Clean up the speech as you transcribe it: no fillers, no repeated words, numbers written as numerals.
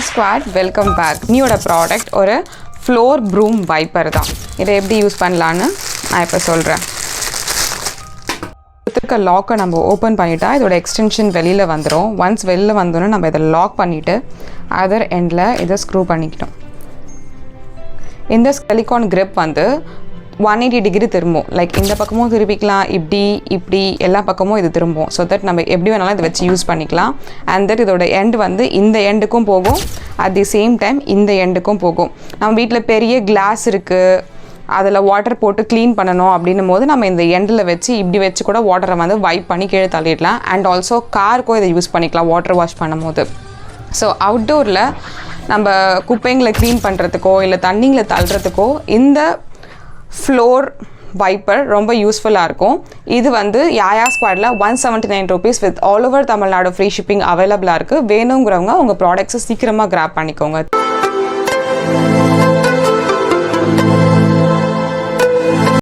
Squad welcome back. நீயோட product ஒரு floor broom wiper தான். இதை எப்படி யூஸ் பண்ணலான்னு நான் இப்போ சொல்கிறேன். கொடுத்துருக்க லாக்கை நம்ம ஓப்பன் பண்ணிட்டா இதோட எக்ஸ்டென்ஷன் வெளியில் வந்துடும். ஒன்ஸ் வெளியில் வந்தோன்னே நம்ம இதை லாக் பண்ணிவிட்டு அதர் எண்டில் இதை ஸ்க்ரூ பண்ணிக்கிட்டோம். இந்த சிலிக்கான் கிரிப் வந்து 180 டிகிரி திரும்பும். லைக் இந்த பக்கமும் திருப்பிக்கலாம், இப்படி எல்லா பக்கமும் இது திரும்பும். ஸோ தட் நம்ம எப்படி வேணாலும் இதை வச்சு யூஸ் பண்ணிக்கலாம். அண்ட் தட் இதோட எண்ட் வந்து இந்த எண்டுக்கும் போகும், அட் தி சேம் டைம் இந்த எண்டுக்கும் போகும். நம்ம வீட்டில் பெரிய கிளாஸ் இருக்குது, அதில் வாட்டர் போட்டு க்ளீன் பண்ணணும் அப்படின்னும் போது நம்ம இந்த எண்டில் வச்சு இப்படி வச்சு கூட வாட்டரை வந்து வைப் பண்ணி கீழே தள்ளிடலாம். அண்ட் ஆல்சோ காருக்கும் இதை யூஸ் பண்ணிக்கலாம் வாட்டர் வாஷ் பண்ணும் போது. ஸோ அவுட்டோரில் நம்ம குப்பைங்களை க்ளீன் பண்ணுறதுக்கோ இல்லை தண்ணிங்களை தள்ளுறதுக்கோ இந்த ஃப்ளோர் வைப்பர் ரொம்ப யூஸ்ஃபுல்லாக இருக்கும். இது வந்து யாயா ஸ்குவாடில் 179 rupees with all over Tamil Nadu free shipping அவைலபிளாக இருக்குது. வேணுங்கிறவங்க உங்கள் ப்ராடக்ட்ஸை சீக்கிரமாக கிராப் பண்ணிக்கோங்க.